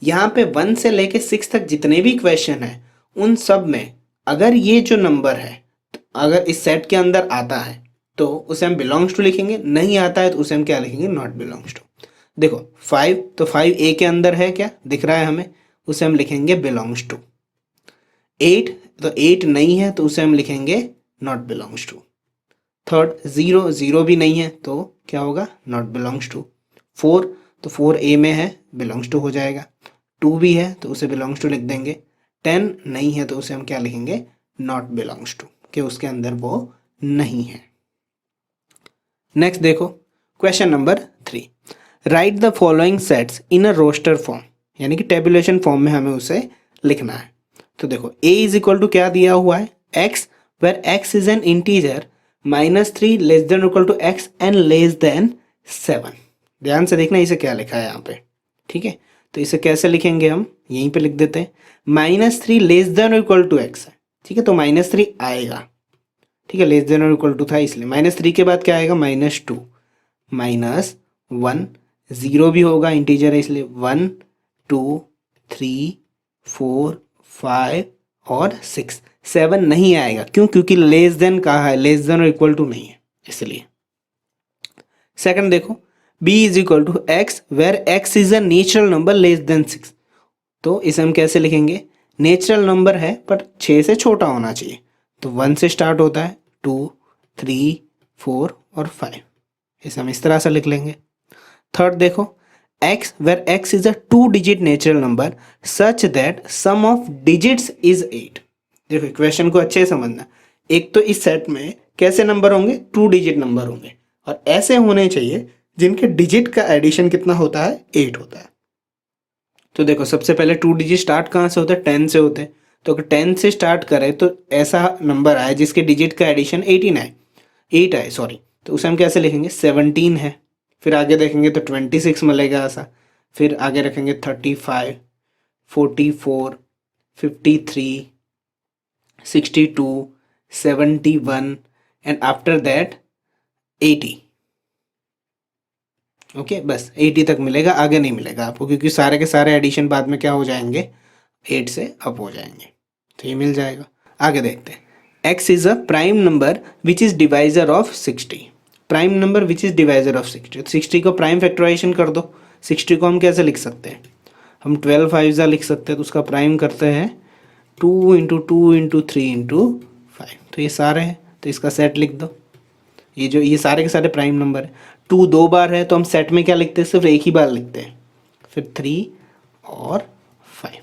यहाँ पे 1 से लेके 6 तक जितने भी क्वेश्चन हैं उन सब में अगर ये जो नंबर है तो अगर इस सेट के अंदर आता है तो उसे हम बिलोंग्स टू लिखेंगे, नहीं आता है तो उसे हम क्या लिखेंगे? Not belongs to. देखो 5, तो 5 ए के अंदर है, क्या दिख रहा है हमें? उसे हम लिखेंगे बिलोंग्स टू। 8, तो 8 नहीं है तो उसे हम लिखेंगे नॉट बिलोंग्स टू। थर्ड 0, 0 भी नहीं है तो क्या होगा? Not belongs to. 4, तो 4 ए में है, बिलोंग्स टू हो जाएगा। 2 भी है तो उसे बिलोंग्स टू लिख देंगे। 10 नहीं है तो उसे हम क्या लिखेंगे? नॉट बिलोंग्स टू, कि उसके अंदर वो नहीं है। नेक्स्ट देखो, question number 3। Write the following sets in a roster form, यानी कि टेबुलेशन फॉर्म में हमें उसे लिखना है। तो देखो a इज इक्वल टू क्या दिया हुआ है? x, where x is an integer, -3 less than equal to x and less than 7। ध्यान से देखना इसे क्या लिखा है यहाँ पे। ठीक है, तो इसे कैसे लिखेंगे? हम यहीं पे लिख देते हैं, -3 less than equal to x है। ठीक है, तो -3 आएगा। ठीक है, लेस देन और इक्वल टू था इसलिए। -3 के बाद क्या आएगा? -2, -1, 0 भी होगा, इंटीजर है इसलिए। 1, 2, 3, 4, 5 और 6। 7 नहीं आएगा, क्यों? क्योंकि लेस देन कहा है, लेस देन और इक्वल टू नहीं है इसलिए। सेकंड देखो, b is equal to x where x is a natural number less than 6। तो इसे हम कैसे लिखेंगे? नेचुरल नंबर है पर 6 से छोटा होना चाहिए, तो 1 से स्टार्ट होता है, 2, 3, 4 और 5, इसे हम इस तरह से लिख लेंगे। थर्ड देखो, x where x is a 2-digit natural number such that sum of digits is 8। देखो इक्वेशन को अच्छे से समझना, एक तो इस सेट में कैसे नंबर होंगे, 2-digit नंबर होंगे और ऐसे होने चाहिए जिनके डिजिट का एडिशन कितना होता है, 8 होता है। तो देखो सबसे पहले 2 डिजिट स्टार्ट कहाँ से होता है, 10 से होते हैं। तो अगर 10 से स्टार्ट करें तो ऐसा नंबर आए जिसके डिजिट का एडिशन 18 आए, 8 आए सॉरी, तो उसे हम कैसे लिखेंगे, 17 है। फिर आगे देखेंगे तो 26 मिलेगा ऐसा, फिर आगे रखेंगे 35, 44, 53, 62, 71 एंड आफ्टर दैट 80। ओके बस 80 तक मिलेगा, आगे नहीं मिलेगा आपको, क्योंकि सारे के सारे एडिशन बाद में क्या हो जाएंगे, 8 से अप हो जाएंगे। तो ये मिल जाएगा। आगे देखते हैं, x is a prime number which is divisor of 60। Prime number which is divisor of 60, 60 को प्राइम फैक्टराइजेशन कर दो। 60 को हम कैसे लिख सकते हैं, हम 12 5 लिख सकते हैं, तो उसका प्राइम करते हैं 2 इंटू 2 इंटू 3 इंटू 5, तो ये सारे हैं, तो इसका सेट लिख दो। ये सारे के सारे प्राइम नंबर है। 2 2 बार है तो हम सेट में क्या लिखते हैं, सिर्फ एक ही बार लिखते हैं, फिर 3 और 5।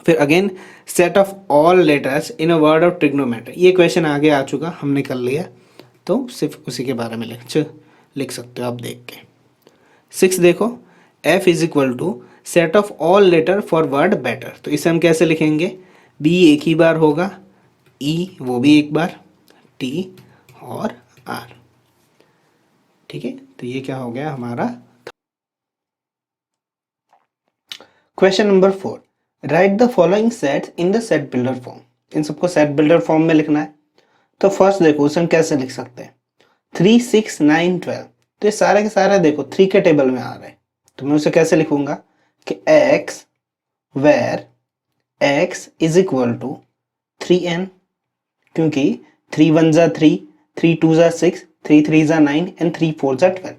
फिर again set of all letters in a word of trigonometry, ये क्वेश्चन आगे आ चुका, हमने कर लिया, तो सिर्फ उसी के बारे में लिख सकते हो आप देख के। 6 देखो, f is equal to set of all letter for word better, तो इसे हम कैसे लिखेंगे, b एक ही बार होगा, e वो भी एक बार, t और r। ठीक है, तो ये क्या हो गया हमारा। Question number 4, write the following sets in the set builder form. इन सबको सेट बिल्डर फॉर्म में लिखना है। तो फर्स्ट देखो उसे हम कैसे लिख सकते हैं, 3 6 9 12, तो ये सारे के सारे देखो 3 के टेबल में आ रहे हैं, तो मैं उसे कैसे लिखूंगा कि x where x is equal to 3n, क्योंकि 3 1 जा 3, 3 2 जा 6, 3 3 जा 9 एंड 3 4 जा 12।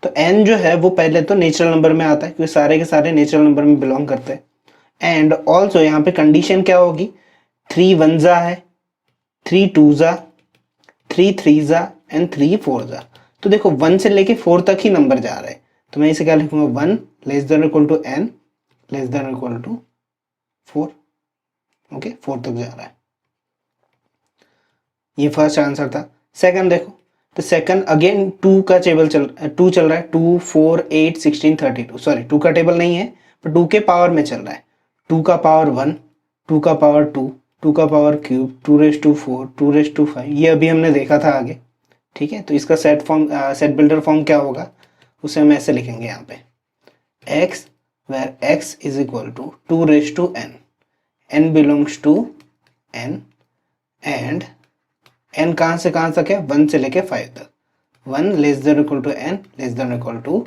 तो n जो है वो पहले तो नेचुरल नंबर में आता है, क्योंकि सारे के सारे नेचुरल नंबर में बिलोंग करते हैं। एंड ऑल्सो यहाँ पे कंडीशन क्या होगी, 3 1 जा है, 3 2 जा, 3 3 जा एंड 3 4 जा। तो देखो 1 से लेके 4 तक ही नंबर जा रहे हैं, तो मैं इसे क्या लिखूंगा, 1 less than equal to n less than equal to 4। Okay 4 तक जा रहा है, ये फर्स्ट आंसर था। सेकंड देखो, तो सेकंड अगेन 2 का टेबल चल रहा है, 2 4 8 16 32, सॉरी 2 का टेबल नहीं है पर 2 के पावर में चल रहा है। 2 का पावर 1, 2 का पावर 2, 2 का पावर क्यूब, 2⁴, 2⁵, ये अभी हमने देखा था आगे। ठीक है, तो इसका सेट बिल्डर फॉर्म क्या होगा, उसे हम ऐसे लिखेंगे यहाँ पे, x where x is equal to 2⁴n, n belongs to n and n कहाँ से कहाँ तक है, 1 से लेके 5 तक, 1 less than equal to n less than equal to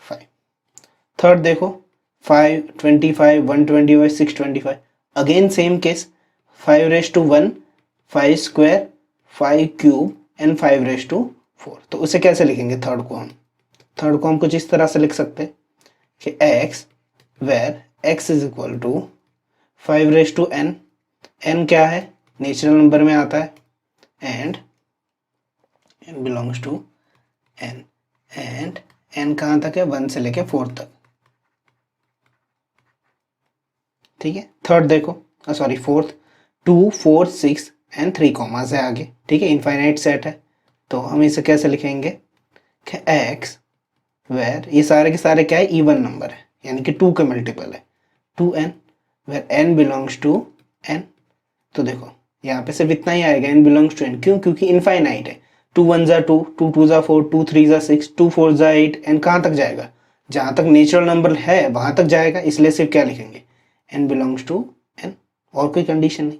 5। Third देखो 5 25 125 625, again same case, 5⁴1, 5 square, 5 cube and 5⁴4। तो उसे कैसे लिखेंगे, थर्ड को हम कुछ इस तरह से लिख सकते हैं कि x where x is equal to 5⁴n, n क्या है, नेचुरल नंबर में आता है, and n belongs to n and n कहाँ तक है, 1 से लेके 4 तक। ठीक है, थर्ड देखो सॉरी फोर्थ, 2 4 6 एंड 3 कॉमा से आगे। ठीक है, इनफाइनाइट सेट है, तो हम इसे कैसे लिखेंगे कि x वेर ये सारे के सारे क्या है, इवन नंबर है, यानी कि 2 के मल्टीपल है, 2n where n belongs to n। तो देखो यहाँ पे सिर्फ इतना ही आएगा, n बिलोंग्स टू n, क्यों, क्योंकि इनफाइनाइट है, 2 1 जा 2, 2 2 जा 4, 2 3 जा 6, 2 4 जा 8, n कहाँ तक जाएगा, जहाँ तक नेचुरल नंबर है वहाँ तक जाएगा, इसलिए सिर्फ क्या लिखेंगे, n बिलोंग्स टू n, और कोई कंडीशन नहीं।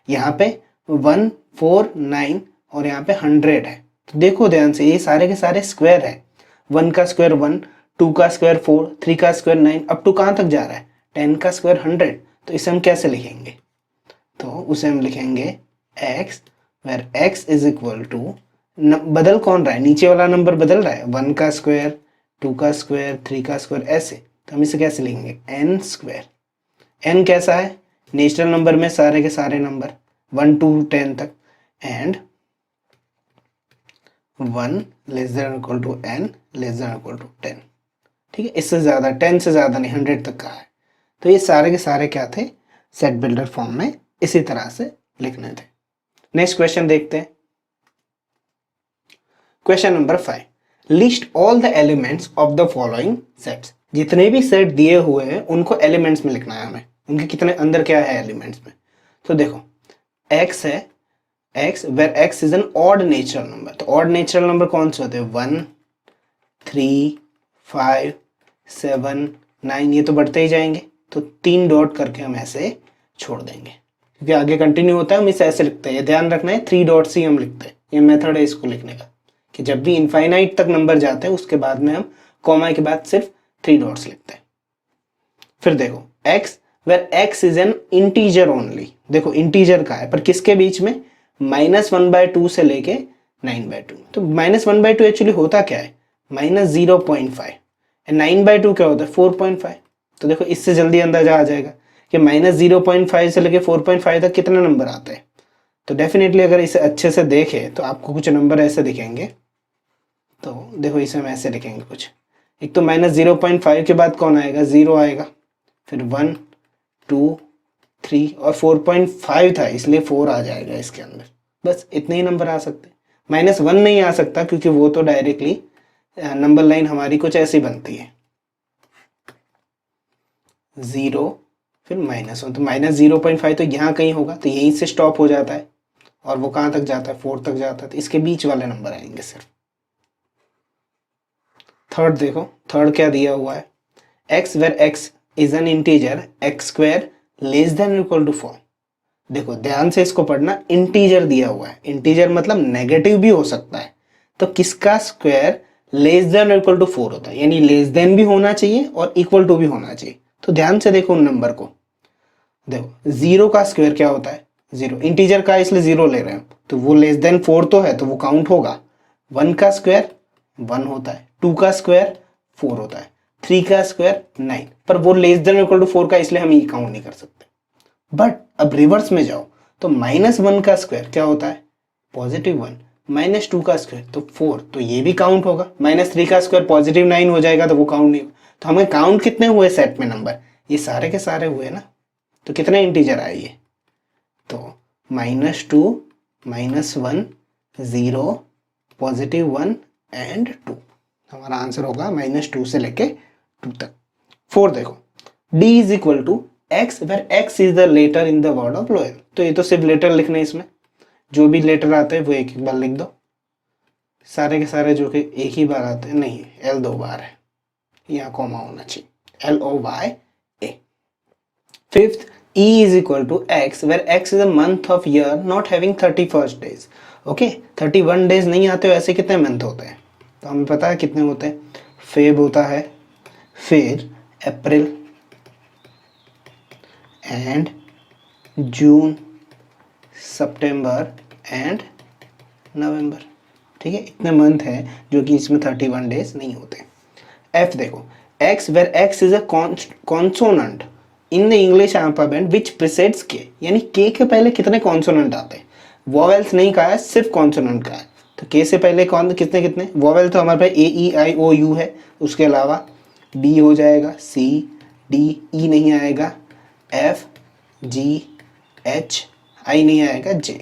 यहाँ पे 1 4 9 और यहाँ पे 100 है, तो देखो ध्यान से ये सारे के सारे स्क्वायर है, 1 का स्क्वायर 1, 2 का स्क्वायर 4, 3 का स्क्वायर 9, अप टू कहाँ तक जा रहा है, 10 का स्क्वायर 100। तो इसे हम कैसे लिखेंगे, तो उसे हम लिखेंगे x where x is equal to, बदल कौन रहा है, नीचे वाला नंबर बदल रहा है, 1 का स्क्वायर, 2 का स्क्वायर, 3 का स्क्वायर, ऐसे। तो हम इसे कैसे लिखेंगे, n स्क्वायर, n कैसा है, नेचुरल नंबर में सारे के सारे नंबर 1 to 10 तक, and 1 less than equal to n less than equal to 10। ठीक है, इससे ज़्यादा 10 से ज़्यादा नहीं, 100 तक का है। तो ये सारे के सारे क्या थे, सेट बिल्डर फॉर्म में इसी तरह से लिखने थे। नेक्स्ट क्वेश्चन देखते हैं। Question number 5, list all the elements of the following sets. जितने भी सेट दिए हुए हैं उनको एलिमेंट्स में लिखना है हमें, उनके कितने अंदर क्या है एलिमेंट्स में। तो देखो x है, x where x is an odd natural number. तो ऑड नेचुरल नंबर कौन से होते हैं, 1 3 5 7 9, ये तो बढ़ते ही जाएंगे। तो 3 डॉट करके हम ऐसे छोड़ देंगे, क्योंकि आगे कंटिन्यू होता है हम इसे ऐसे लिखते हैं। ये ध्यान रखना है 3 डॉट से हम लिखते हैं, ये मेथड है इसको लिखने का, कि जब भी इनफाइनाइट तक नंबर जाते हैं उसके बाद में हम कॉमा के बाद सिर्फ 3 डॉट्स लिखते हैं। फिर देखो x where x is an integer only. देखो इंटीजर का है पर किसके बीच में, -1/2 से लेके 9/2। तो -1/2 एक्चुअली होता क्या है, -0.5, 9/2 क्या होता है 4.5। तो देखो इससे जल्दी अंदाजा आ जाएगा कि -0.5 से लेके 4.5 तक कितने नंबर आते हैं। तो डेफिनेटली अगर इसे अच्छे से देखें तो आपको कुछ नंबर ऐसे दिखेंगे। तो देखो इसे हम ऐसे लिखेंगे कुछ, एक तो -0.5 के बाद कौन आएगा, 0 आएगा, फिर 1 2 3 और 4.5 था इसलिए 4 आ जाएगा इसके अंदर। बस इतने ही नंबर आ सकते, -1 नहीं आ सकता क्योंकि वो तो डायरेक्टली नंबर लाइन हमारी कुछ ऐसी बनती है, 0 फिर -1। तो -0.5 तो यहाँ कहीं होगा, तो यहीं से स्टॉप हो जाता है और वो कहाँ तक जाता है, 4 तक जाता है। तो इसके बीच वाले नंबर आएंगे सिर्फ। थर्ड देखो, थर्ड क्या दिया हुआ है, x where x is an integer x² less than equal to 4। देखो ध्यान से इसको पढ़ना, इंटीजर दिया हुआ है, इंटीजर मतलब नेगेटिव भी हो सकता है। तो किसका square less than equal to 4 होता है, यानी लेस देन भी होना चाहिए और इक्वल टू भी होना चाहिए। तो ध्यान से देखो उन नंबर को, देखो 0 का स्क्वायर क्या होता है, 0, इंटीजर का इसलिए 0 ले रहे हैं, तो वो लेस देन 4 तो है तो वो काउंट होगा। 1 का स्क्वायर 1 होता है, 2 का स्क्वायर 4 होता है, 3 का स्क्वायर 9, पर वो लेस देन इक्वल टू 4 का इसलिए हम ये काउंट नहीं कर सकते। बट अब रिवर्स में जाओ तो -1 का स्क्वायर क्या होता है, +1, -2 का स्क्वायर तो 4, तो ये भी काउंट होगा। -3 का स्क्वायर +9 हो जाएगा तो वो काउंट नहीं होगा। तो हमें काउंट कितने हुए सेट में नंबर, ये सारे के सारे हुए ना। तो कितने इंटीजर आए ये, तो -2 -1 0 +1 एंड 2। हमारा आंसर होगा -2 से लेके 2 तक। 4 देखो, d is equal to x where x is the letter in the word of lower. तो ये तो सिर्फ लेटर लिखने, इसमें जो भी लेटर आते हैं वो एक एक बार लिख दो, सारे के सारे जो कि एक ही बार आते हैं, नहीं L 2 बार है, यहाँ कॉमा होना चाहिए, LOYA। Fifth, E is equal to x where x is a month of year not having 31 days। Okay 31 days नहीं आते हो, ऐसे कितने मंथ होते हैं, तो हमें पता है कितने होते हैं, फेब होता है, फिर अप्रैल and June, September and November. ठीक है, इतने मंथ हैं जो कि इसमें 31 डेज नहीं होते। F देखो, x where x is a consonant in the English alphabet which precedes k, यानी k के पहले कितने कॉन्सोनेंट आते हैं, वोवेल्स नहीं कहा है, सिर्फ कॉन्सोनेंट का है। तो k से पहले कौन कितने कितने वोवेल, तो हमारे पास A E I O U है, उसके अलावा D हो जाएगा, C D E नहीं आएगा, F G H I नहीं आएगा, J।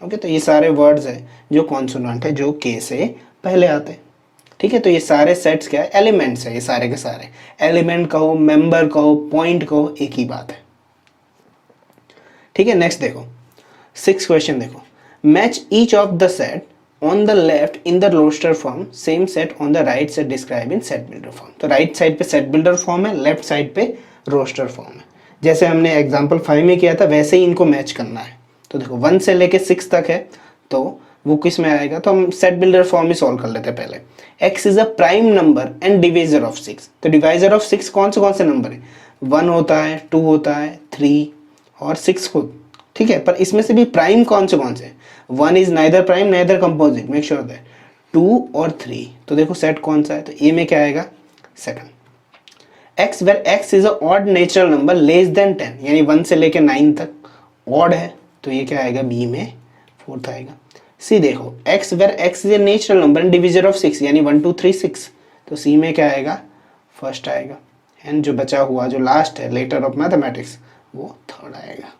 ओके, तो ये सारे वर्ड्स हैं जो कॉन्सोनेंट है जो k से पहले आते हैं। ठीक है, तो ये सारे सेट्स क्या है, एलिमेंट्स है, ये सारे के सारे एलिमेंट कहो, मेंबर कहो, पॉइंट कहो, एक ही बात है। ठीक है, नेक्स्ट देखो 6 क्वेश्चन देखो, match each of the set on the left in the roster form, same set on the right side describe in set builder form. तो राइट साइड पे सेट बिल्डर फॉर्म है, लेफ्ट साइड पे roster form है। जैसे हमने example 5 में किया था वैसे ही इनको मैच करना है। तो देखो 1 से लेके 6 तक है, तो वो किस में आएगा, तो हम सेट बिल्डर फॉर्म ही सॉल्व कर लेते हैं पहले। x is a prime number and divisor of 6। तो डिवाइजर ऑफ 6 कौन से नंबर है, 1 होता है, 2 होता है, 3 और 6 को। ठीक है, पर इसमें से भी प्राइम कौन से 1 is neither prime neither composite, make sure that 2 और 3। तो देखो सेट कौन सा है, तो ए में क्या आएगा, second. x where x is a odd natural number less than 10, यानी 1 से लेके 9 तक ऑड है, तो ये क्या आएगा, बी में 4th आएगा। सी देखो x where x is a natural number and divisor of 6 यानी 1 2 3 6, तो सी में क्या आएगा, फर्स्ट आएगा, एंड जो बचा हुआ जो लास्ट है लेटर ऑफ मैथमेटिक्स वो थर्ड आएगा।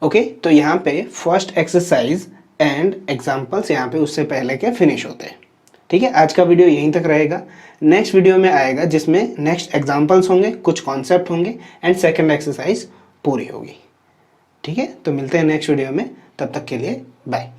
ओके तो यहाँ पे फर्स्ट एक्सरसाइज एंड एग्जाम्पल्स यहाँ पे उससे पहले के फिनिश होते हैं। ठीक है, आज का वीडियो यहीं तक रहेगा। नेक्स्ट वीडियो में आएगा जिसमें नेक्स्ट एग्जाम्पल्स होंगे, कुछ कॉन्सेप्ट होंगे एंड सेकंड एक्सरसाइज पूरी होगी। ठीक है, तो मिलते हैं नेक्स्ट वीडियो में, तब तक के लिए बाय।